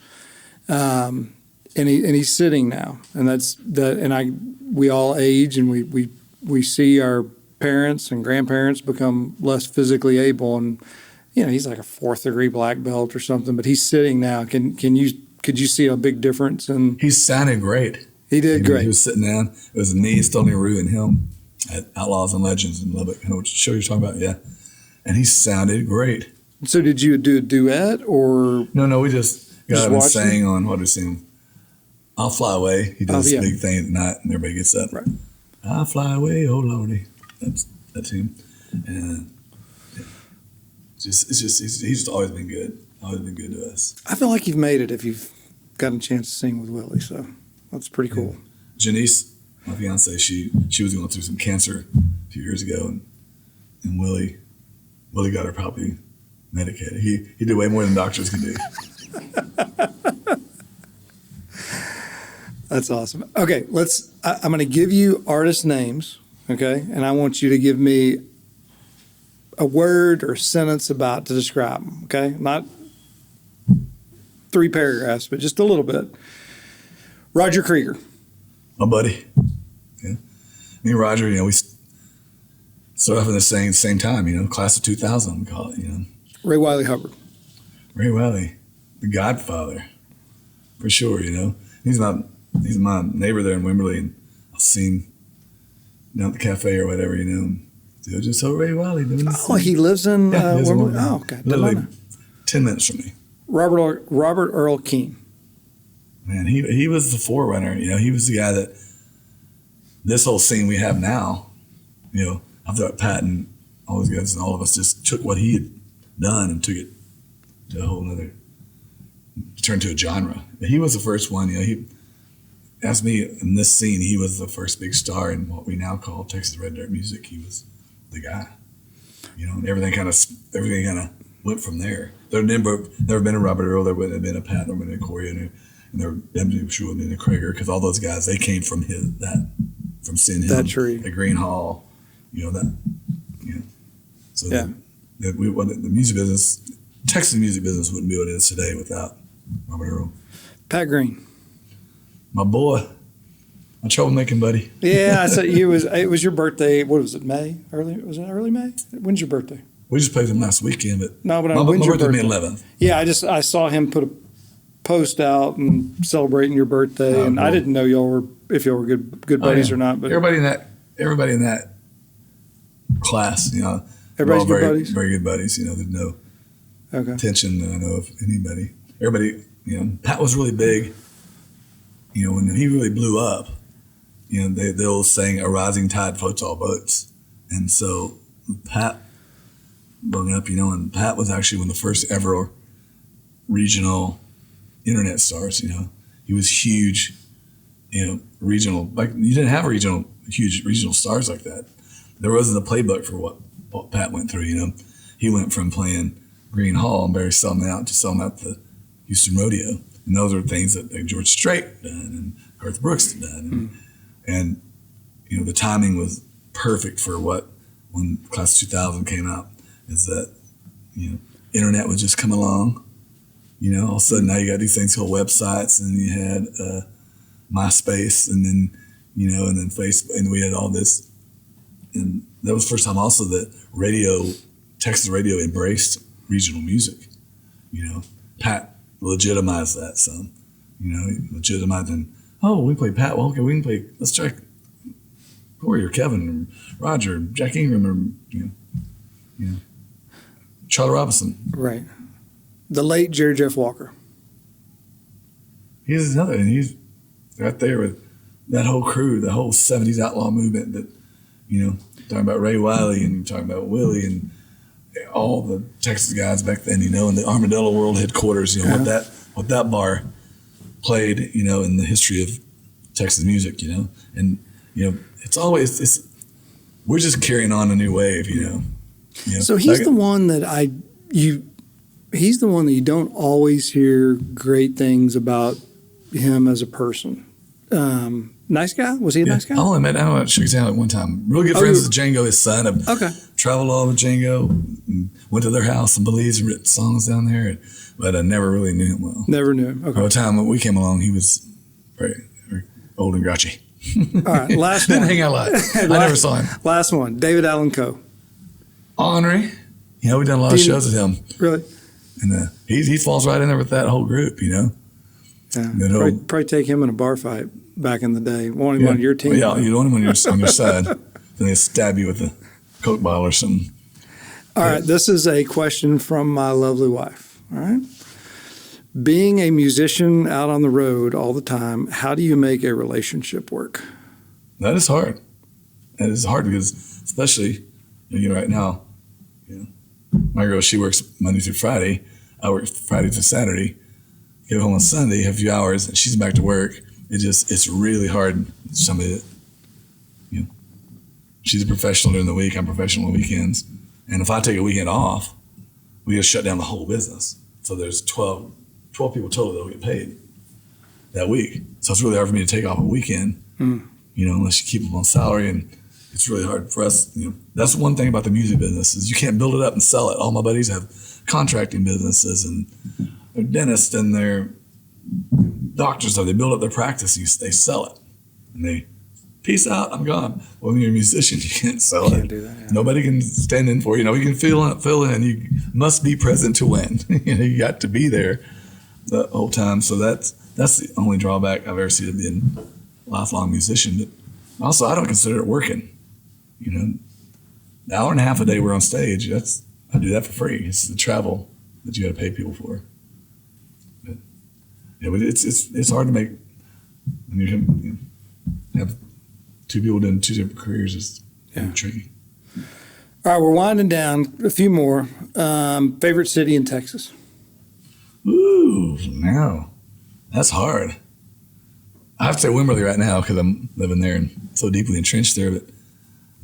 and he's sitting now, and that's that. And we all age, and we see our parents and grandparents become less physically able, and he's like a 4th degree black belt or something, but he's sitting now. Could you see a big difference? And he sounded great. He did great. He was sitting down. It was me, Stoney Rue, and him at Outlaws and Legends in Lubbock. I know what show you're talking about, yeah. And he sounded great. So did you do a duet or? No, we just got him and sang on what was him. I'll Fly Away. He does this big thing at night, and everybody gets up. Right. I'll fly away, oh Lordy. That's him. And he's just always been good. Always been good to us. I feel like you've made it if you've gotten a chance to sing with Willie, so that's pretty cool. Janice, my fiance, she was going through some cancer a few years ago, and Willie got her probably medicated. He did way more than doctors can do. That's awesome. Okay, I'm going to give you artist names, okay? And I want you to give me a word or sentence to describe them, okay? Not 3 paragraphs, but just a little bit. Roger Krieger. My buddy. Yeah. Me and Roger, we started off in the same time, class of 2000, we call it, Ray Wiley Hubbard. Ray Wiley, the Godfather, for sure, He's my neighbor there in Wimberley, and I'll see him down at the cafe or whatever, Still just so Ray Wiley doing this. Oh, he lives in Wimberley? Oh, okay. Literally 10 minutes from me. Robert Earl Keen. Man, he was the forerunner. He was the guy that this whole scene we have now, I thought Pat and all those guys and all of us just took what he had done and took it to a whole nother, turned to a genre. He was the first one, he asked me in this scene, he was the first big star in what we now call Texas Red Dirt music. He was the guy, and everything kind of went from there. There had never been a Robert Earl, there wouldn't have been a Pat, there wouldn't have been a Corey, and there sure wouldn't have been a Krager, because all those guys, they came from from seeing him that tree at Green Hall, So yeah. The music business, Texas music business wouldn't be what it is today without Robert Earl. Pat Green. My boy, my troublemaking buddy. Yeah, so it was your birthday. What was it? May? Was it early May? When's your birthday? We just played him last weekend, but no, but my when's your birthday birthday? May 11th. Yeah, I saw him put a post out and celebrating your birthday, and cool. I didn't know if y'all were good buddies or not. But everybody in that class, everybody's good very, buddies. Very good buddies. There's no Okay. tension that I know of anybody. Everybody, Pat was really big. When he really blew up, they all sang "A Rising Tide Floats All Boats," and so Pat blew up. And Pat was actually one of the first ever regional internet stars. He was huge. Regional, like you didn't have huge regional stars like that. There wasn't a playbook for what Pat went through. He went from playing Green Hall and Barry selling out to selling out the Houston Rodeo. And those are things that George Strait done and Garth Brooks done. And the timing was perfect for when Class 2000 came out, is that, internet would just come along. All of a sudden now you got these things called websites, and you had MySpace, and then, and then Facebook, and we had all this. And that was the first time also that Texas radio embraced regional music. Pat legitimized that some. Legitimized, and we play Pat. Well, okay, we can play. Let's try Corey or Kevin or Roger, or Jack Ingram, or Charlie Robinson. Right. The late Jerry Jeff Walker. He's another, and he's right there with that whole crew, the whole '70s outlaw movement. That talking about Ray Wiley and talking about Willie and all the Texas guys back then, in the Armadillo World headquarters, what that bar played, in the history of Texas music, and we're just carrying on a new wave, So he's the one that he's the one that you don't always hear great things about him as a person. Nice guy? Was he a nice guy? I only met him, shook his hand at one time. Real good friends with Django, his son. Okay. Traveled all with Django, and went to their house in Belize and written songs down there, but I never really knew him well. Never knew him. Okay. By the time we came along, he was very, very old and grouchy. All right, last one. Didn't hang out a lot. I never saw him. Last one, David Allen Coe. Henri, we've done a lot of shows with him. Really? And he falls right in there with that whole group, Yeah. Probably take him in a bar fight back in the day. Want him on your team? Well, yeah, you don't want him on your side. Then they stab you with a Coke bottle or something. All right, this is a question from my lovely wife. All right. Being a musician out on the road all the time, how do you make a relationship work? That is hard. That is hard because, especially right now, my girl, she works Monday through Friday. I work Friday through Saturday. Get home on Sunday, have a few hours, and she's back to work. It's really hard. Somebody that, she's a professional during the week. I'm professional on weekends. And if I take a weekend off, we just shut down the whole business. So there's 12 people total that will get paid that week. So it's really hard for me to take off a weekend, unless you keep them on salary. And it's really hard for us. That's one thing about the music business is you can't build it up and sell it. All my buddies have contracting businesses, and they're dentists and they're doctors. So they build up their practice, and they sell it. And they, peace out, I'm gone. Well, when you're a musician, you can't sell it. Can't do that, yeah. Nobody can stand in for you. You can fill in. You must be present to win. You got to be there the whole time. So that's the only drawback I've ever seen of being a lifelong musician. But also, I don't consider it working. An hour and a half a day we're on stage. I do that for free. It's the travel that you got to pay people for. But it's hard to make. When you have two people doing two different careers, it's tricky. All right, we're winding down. A few more. Favorite city in Texas? Ooh, now that's hard. I have to say Wimberley right now because I'm living there and so deeply entrenched there. But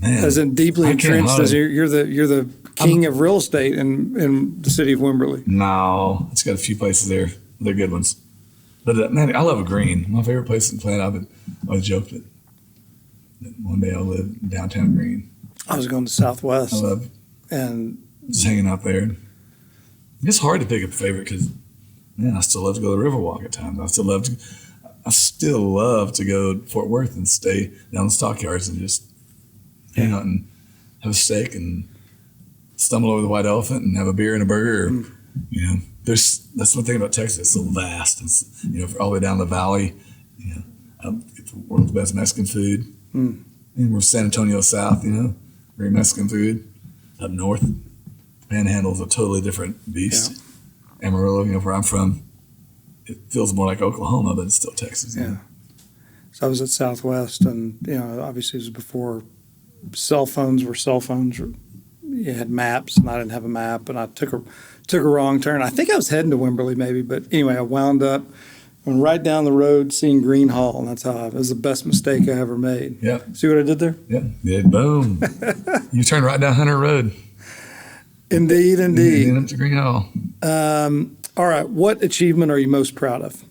man, As in deeply I can't entrenched hide. as you're the king of real estate in the city of Wimberley. No, it's got a few places there. They're good ones. But man, I love Green. My favorite place in the planet. I always joked that one day I'll live in downtown Green. I was going to Southwest I love and just hanging out there. It's hard to pick a favorite because, man, I still love to go to the Riverwalk at times. I still love to go to Fort Worth and stay down the stockyards and just hang out and have a steak and stumble over the white elephant and have a beer and a burger. Or, you know, that's one thing about Texas. It's so vast. It's, you know, all the way down the valley. You know, get the world's best Mexican food. And we're San Antonio South. You know, great Mexican food. Up north, Panhandle's a totally different beast. Yeah. Amarillo, you know, where I'm from, it feels more like Oklahoma, but it's still Texas. Yeah. So I was at Southwest, and you know, obviously it was before cell phones were cell phones. You had maps, and I didn't have a map, and I took a wrong turn. I think I was heading to Wimberley, maybe, but anyway, I wound up went right down the road, seeing Green Hall, and that's how it was the best mistake I ever made. Yeah. See what I did there? Yeah. Yeah. Boom. You turned right down Hunter Road. Indeed. And up to Green Hall. All right. What achievement are you most proud of?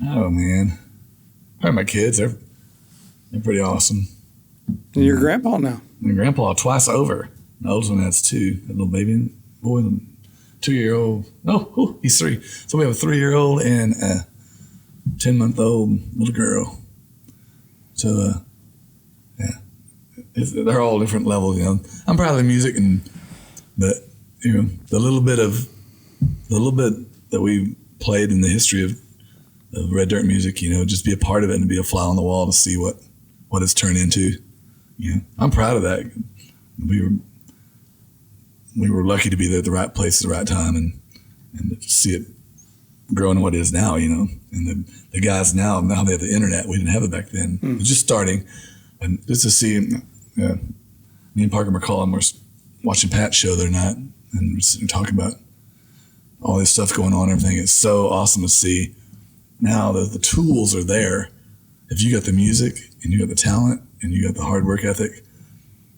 Oh man, probably my kids. They're pretty awesome. And your grandpa now. My grandpa twice over. The oldest one has two. A little baby boy, and a 2-year-old. Oh, he's 3. So we have a 3-year-old and a 10-month-old little girl. So yeah, they're all different levels. You know, I'm proud of the music, but you know, the little bit that we played in the history of Red Dirt music. You know, just be a part of it and be a fly on the wall to see what it's turned into. You know, I'm proud of that. We were lucky to be there at the right place at the right time and to see it grow into what it is now, you know. And the guys now they have the internet. We didn't have it back then. It was just starting. And just to see, me and Parker McCollum were watching Pat's show the other night and we're sitting talking about all this stuff going on and everything. It's so awesome to see now that the tools are there. If you got the music and you got the talent and you got the hard work ethic,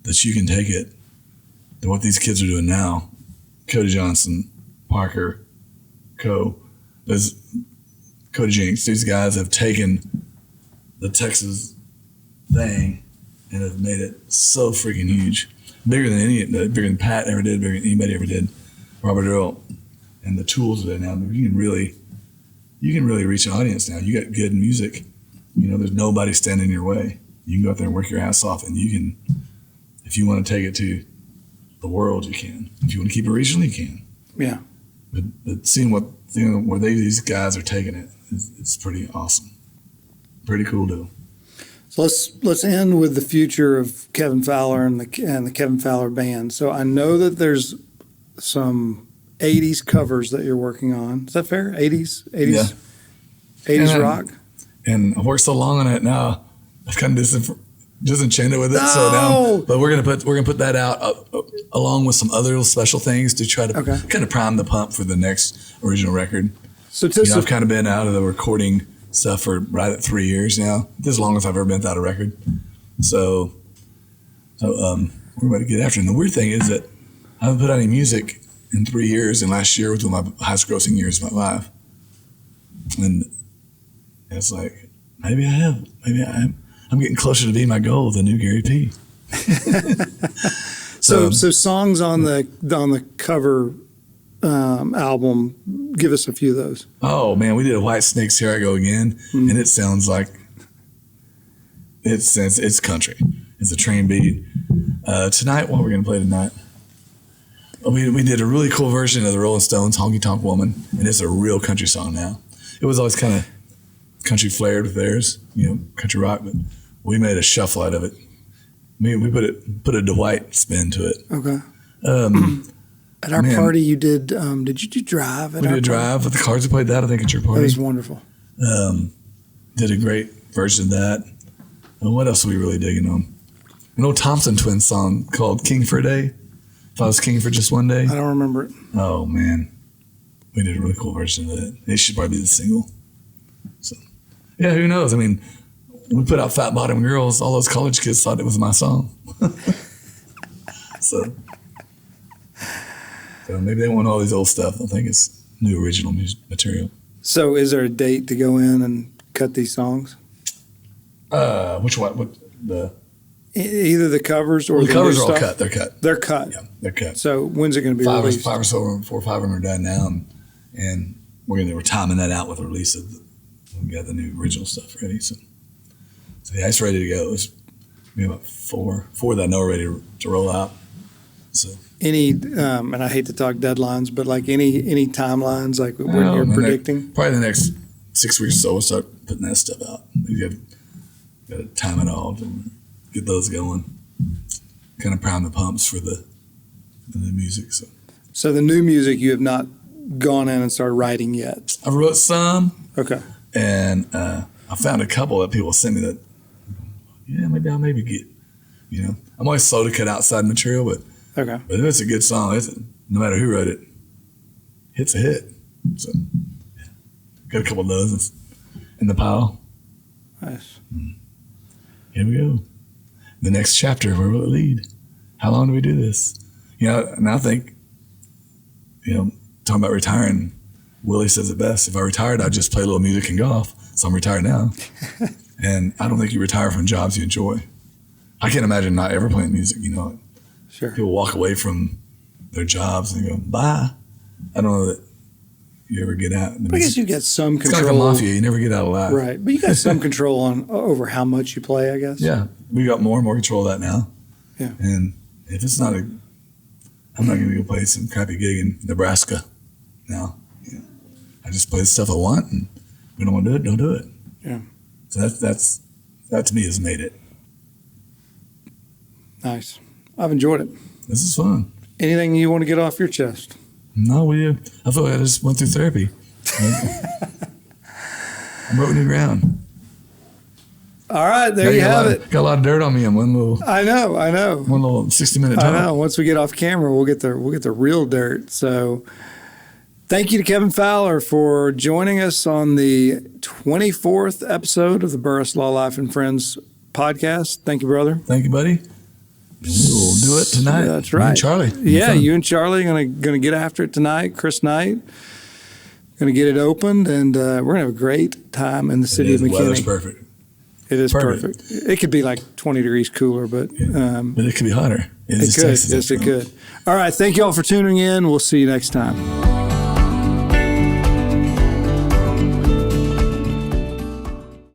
that you can take it to what these kids are doing now. Cody Johnson, Parker, Cody Jinks, these guys have taken the Texas thing and have made it so freaking huge. Bigger than Pat ever did, bigger than anybody ever did. Robert Earl. And the tools are there now. You can really reach an audience now. You got good music. You know, there's nobody standing in your way. You can go out there and work your ass off, and you can, if you want to take it to the world, you can. If you want to keep it regional, you can. Yeah. But seeing where these guys are taking it, it's pretty awesome. Pretty cool deal. So let's end with the future of Kevin Fowler and the Kevin Fowler Band. So I know that there's some 80s covers that you're working on. Is that fair? 80s? Yeah. 80s rock? And I've worked so long on it now, I've kind of disenchanted with it. No! So now, but we're gonna put that out along with some other special things to try to kind of prime the pump for the next original record. So I've kind of been out of the recording stuff for right at 3 years now. This is as long as I've ever been without a record. So we're about to get after it. And the weird thing is that I haven't put out any music in 3 years, and last year was one of my highest grossing years of my life. And it's like, maybe I have. Maybe I'm getting closer to being my goal, the new Gary P. So songs on the cover album, give us a few of those. Oh man, we did a White Snake's Here I Go Again, and it sounds like it's country. It's a train beat. Tonight, what we're gonna play tonight? We did a really cool version of the Rolling Stones' Honky Tonk Woman, and it's a real country song now. It was always kind of country flared with theirs, you know, country rock, but we made a shuffle out of it. We put a Dwight spin to it. Okay. At our party, you did you do Drive? We did Drive with the Cards. We played that, I think, at your party. That was wonderful. Did a great version of that. And what else are we really digging on? an old Thompson Twins song called King for a Day. If I was king for just one day. I don't remember it. Oh, man. We did a really cool version of it. It should probably be the single. So, yeah, who knows? I mean, when we put out Fat Bottom Girls, all those college kids thought it was my song. So maybe they want all these old stuff. I think it's new original material. So is there a date to go in and cut these songs? Which one? What the? Either the covers or the covers new are all stuff? cut. They're cut. They're cut. Yeah, they're cut. So when's it going to be four released? or so, 4 or 5 of them are done now, and we're timing that out with the release of we got the new original stuff ready. So yeah, it's ready to go. It's maybe about four that I know are ready to roll out. So any and I hate to talk deadlines, but like any timelines, like when you're predicting? Probably the next 6 weeks or so, we'll start putting that stuff out. You got to time it all to get those going. Kind of prime the pumps for the new music. So the new music you have not gone in and started writing yet? I wrote some. Okay. And I found a couple that people sent me that, yeah, maybe I'll get. I'm always slow to cut outside material, but if it's a good song, no matter who wrote it, hit's a hit. So, yeah. Got a couple of those in the pile. Nice. Here we go. The next chapter, where will it lead? How long do we do this? And I think, talking about retiring, Willie says it best. If I retired, I'd just play a little music and golf. So I'm retired now. And I don't think you retire from jobs you enjoy. I can't imagine not ever playing music, Sure. People walk away from their jobs and go, bye. I don't know that you ever get out. I guess you get some control. It's kind of like a mafia. You never get out alive. Right. But you got some control over how much you play, I guess. Yeah. We got more and more control of that now. Yeah. And if it's not I'm not going to go play some crappy gig in Nebraska now. I just play the stuff I want, and if we don't want to do it, don't do it. Yeah. So that to me has made it. Nice. I've enjoyed it. This is fun. Anything you want to get off your chest? No, I feel like I just went through therapy. I'm broke new ground. All right, there you have it. Got a lot of dirt on me in one little. I know. One little 60-minute talk. I know. Once we get off camera, we'll get the real dirt. So, thank you to Kevin Fowler for joining us on the 24th episode of the Burress Law Life and Friends podcast. Thank you, brother. Thank you, buddy. We'll do it tonight. That's right. You and Charlie. Yeah, you and Charlie are gonna get after it tonight. Chris Knight gonna get it opened, and we're gonna have a great time in the city of McKinney. The weather's perfect. It is perfect. It could be like 20 degrees cooler, but it could be hotter. It could. Yes, it could. All right. Thank you all for tuning in. We'll see you next time.